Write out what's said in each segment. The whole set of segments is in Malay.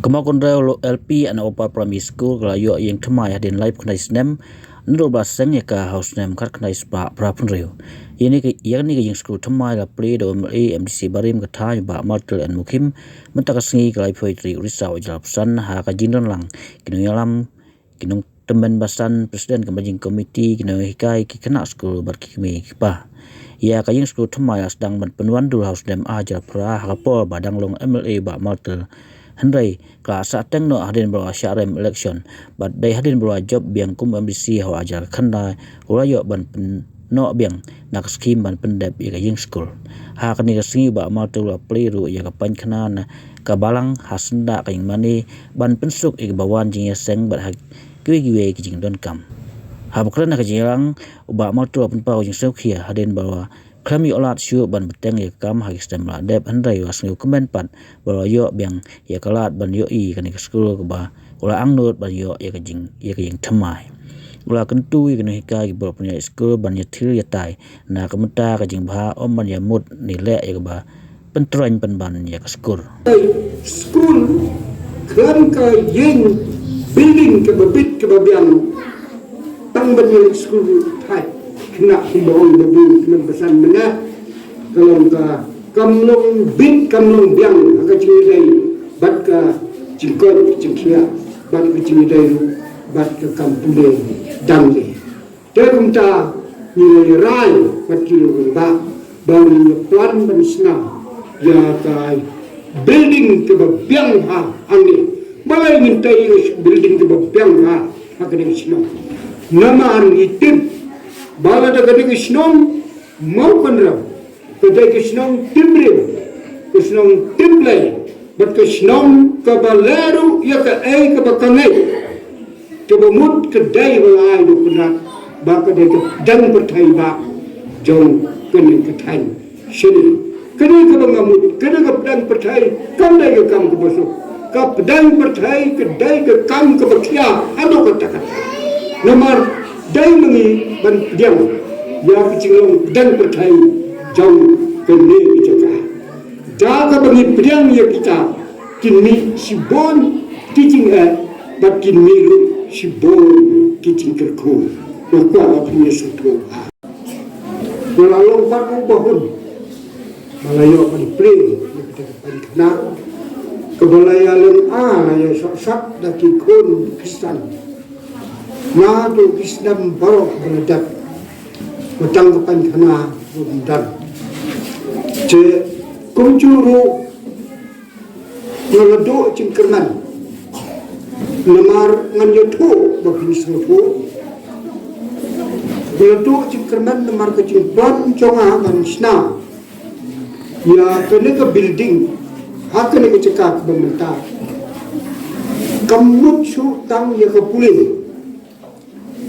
Kemakondra LP and Opa Primary School kelayo yang themai hadin live khnai snem nro ba seng ka house nem khat khnai spa prapun reu ini ke yang ni ke yang school themai la play do MDC barim ka thai ba martel and mukim mentaka sengi kalai poetry risau jalapsan ha ka jindon lang kinungalam kinung temen basan presiden kembajing komiti kinung hikai ki kena school barkimi pa ya ka yang school themai sedang penuan dul house nem aja pra ha por badang long MLA ba martel Henry ka sateng no hadin bawa syarem election but they hadin bawa job biang kum MDC hawa ajar khanda urayo ban no biang nak skim ban pendep ya ying school ha kani ka singi ba ma tu play ru ya ka pan khana na ka balang hasenda ka ing mani ban pensuk ik bawan jing ya seng bat ha kwi ki jing don kam ha bakran ka jirang ba ma tu pen pau jing sau khia hadin bawa Kami olat syu ban beteng ya kam hak stem la dep handai was ngu komen pat baro yo biang ya kalat ban yo I kan ke school ke ba ula angnut ban yo ya ke jing thamai ula kentu I kan hika ki bro punya school ban ya thil ya tai na ka mata ka jing bha om ban ya mut ni le ya ke ba pentroin ban ya ke school kan ka yin building ke babit ke babiang tang ban ya school thai kena himbauan lebih mempesan mana kalau ka kamlong bin kamlong biang agak cingidai bat ka cingkot cingkia bat ka cingidai bat ka kampule dangle terung ta ni rai bat kilo ba bang plan benisna ya kai building ke biang ha ani malai mintai building ke biang ha hakane sino nama an itip Bala da gadi kisnong mau kanra, kadai kisnong timble, bat kisnong kabaleru ya ka ay kabakanay, kabamut kadai balay do kunat, baka day kadang pertay ba, jong kanin katay, sini, kadai kabangamut, kadai kadang pertay, kamday ka kam kabasok, kapdang pertay, kadai ka kam kabakya, ano katakat, namar dai mengi ban diam ya kecilong dan percaya jauh kene bicara jaga bagi pedang ya kita kini sibon kicing bat kini sibon kicing kerku maka punya suatu lalu baru bahun malayo pan play kita pan kena kebalayalan ya sak daki kun Kristen na tu Islam baru berdekat utang kepan kena berdekat je kunjuru ngeleduk cingkerman namar nganyotu bagi seluruh ngeleduk cingkerman namar kecingpan conga dan sna ya kena ke building hak kena kecekak pemerintah kamut sutang ya kepulih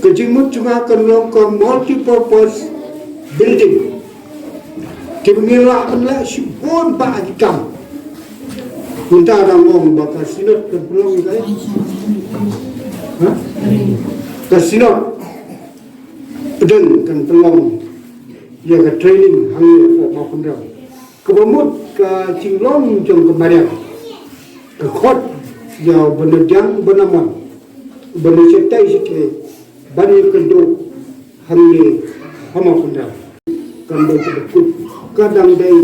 kejimut cuma kerana ke multi-purpose building kemilak adalah sibun pak ajikam minta ada ngomong bakal sinot dan pelong kaya ke sinot pedeng kan pelong ya ke training hangi maupun dah kebamut ke cinglong jom kemarin ke khot jauh benedang benaman benesetai sikit bani kendo hamle hama kunda kando kebut kadang dai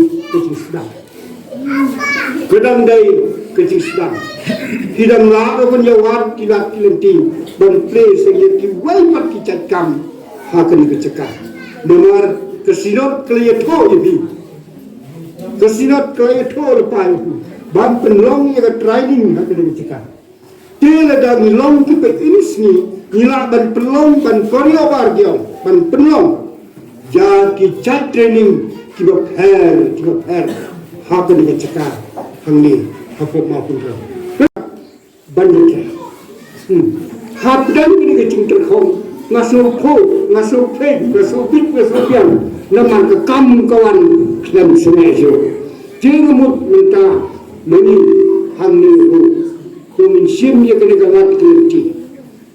kecing sedang hidang la ban yawat kilat kilenti ban play sengeti wai pat kicat kam hakan kecekah nomor kesinot kleyeto yebi kesinot kleyeto lepai ban penlong ya training hakan kecekah tela dang long ki pe inisni nila ban pelong ban korea wargiong ban pelong ja ki chat training ki per hakan ni cakap hangni hafo ma pun ban ni hap dan ni ke cingter khong ngaso pe ngaso bit ngaso pian naman ka kam kawan nam semejo jengmut minta meni hangni kumin sim ya kena gawat kelenti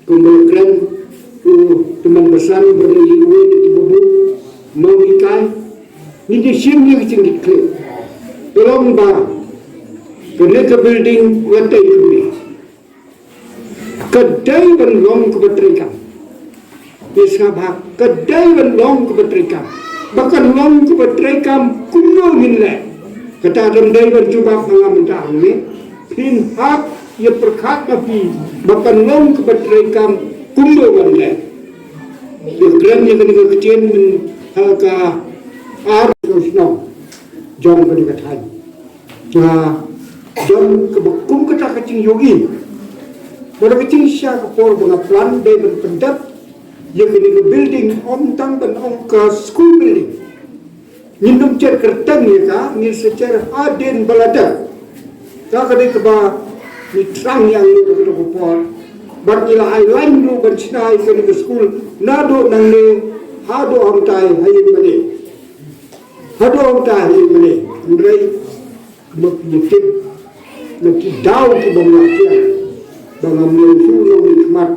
kemudian teman besar beriwe di bubuk mau ikan ini sim yang tinggi ke belum ba kena ke building lantai ini kedai benlong kebetrikan bisa bah kedai benlong kebetrikan bahkan long kebetrikan kuno minle kata rendai berjubah pengamatan ini pin hak ia perkat tapi bahkan long kebetrikan kuno minle ia keren yang kena kecil ke arus no jom kena ketai jom kebekum kata kecil yogi pada kecil siapa por pengaplan dari berpendapat yang kena building tang dan ke school building nyindum cer kertang ya ka ni secara adin balada ka kadai keba ni trang yang lu ke por bar ila ai lain lu ban sinai ke school nado nang ne hado amtai hayin mane hado amtai hayin mane ndrai mak yikin laki daw ke banglakia bangam lu lu nikmat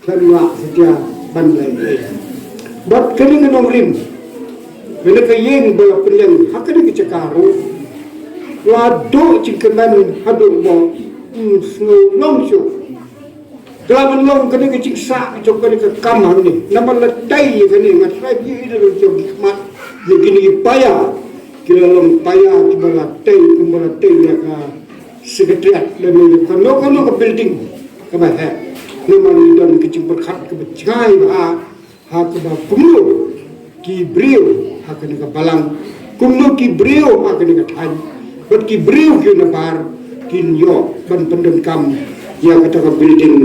kanwa saja banlai bat kini ngenong rim wala kayeng bala priang hakani kecakaru wado cingkeman hado mo long syo kelawan long kani keciksa jok kani ke kamar ni nama letai kani ngatrai bi itu jok hikmat ye kini paya kira long paya kibala tei ya ka sekretariat dan kono ke building ke bah nama dan kecing berkat ke becai ha ke bah kumno ki brio akan ke balang kumno ki brio akan ke tan bat ki brio ki nabar kin yo ban pendem kam ya kata ke building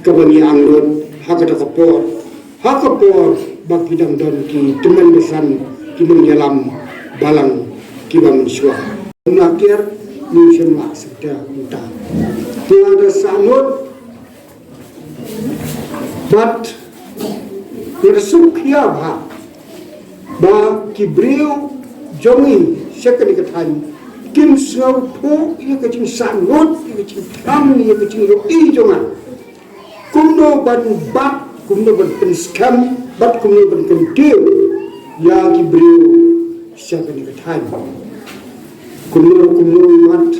ke bani angrot ha kata ke por bagi dang don ki teman besan ki menyelam balang ki bang swa nakir ni semua sedang kita tiada sanut but bersukya ba ki brio jongi sekali ketan kim sau po ia kecing sanut ia kecing tam ia kecing roti jongan kumno ban bat kumno ban penskam bat kumno ban kentil ya ki brio sekali ketan kumno mat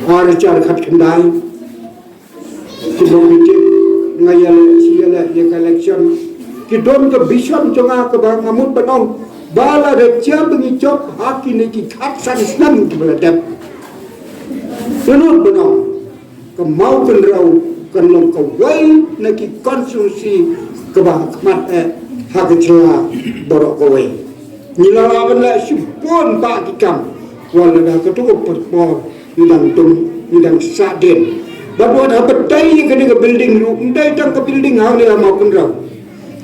arjar khat kendai kilometer ngayal siala ya collection kidon ke bisham jonga ke bang amut banong bala recia bengicop haki neki khatsan islam ki beladap sunut banong ke mau kenrau kenlong ke wai neki konsumsi ke bang kmat hak celah borok ke wai nilalawan la sipon pak kikam wala dah ketuk perpor nidang sadin babuat hapetai ye kene ke building lu ndai tang ke building hang le mau kenrau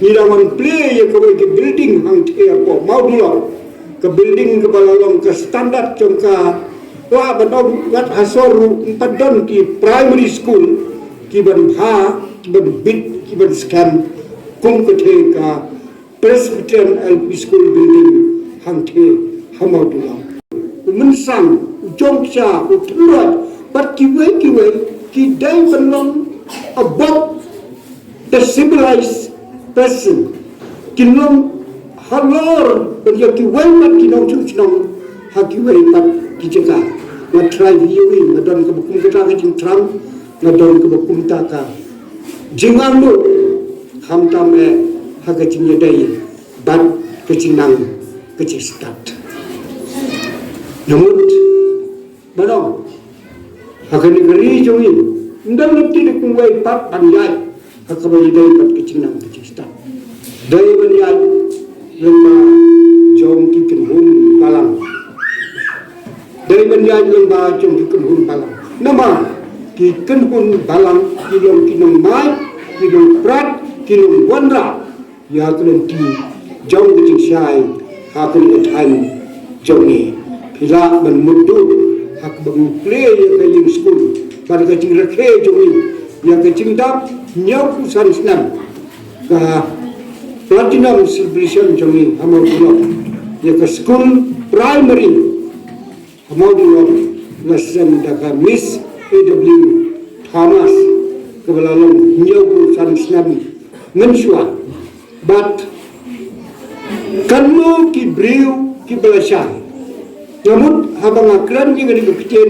ni lawan play ye ke building hang the po mau dulu ke building ke balalong ke standar jongka wa badong ngat hasoru padon ki primary school ki ban ki ban bit ki ban scam kum ke the ka Presbyterian LP school building hang the hamau dulu mensang jongcha utrat but ki wei ki dai belong about the civilized person kinong halor bagi ki wei mat kinong chuchnong haki wei pat ki jaga na try viewing na don ke bukum kita ke jing tram na don ke bukum ta ka jingang lu ham tam haga jing dai bat ke jinang ke start namut barong akan negeri jongin ndang lebti de kungwai pat panjai akabai dai pat kecing start dai banjai lemba jong ki kenhun balang dai banjai lemba jong ki kenhun balang nama ki kenhun balang ki long kinong mai ki long prat ki long wandra ya kelen ti jong kecing syai hakun etan jongi pila ban mudu hak bang play yang kaying school pada kecing rekhe jongi yang kecing dap nyau kusan senam ka platinum celebration jongi amau dulu yang ke school primary amau dulu lesson daga Miss A.W. Thomas kebelalong nyau kusan senam mensua but kanu ki brio ki belasah namun habang akran yang ada kecil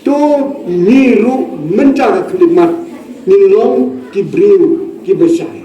tu to ni ru menjaga kelimat ni long ki briu ki besai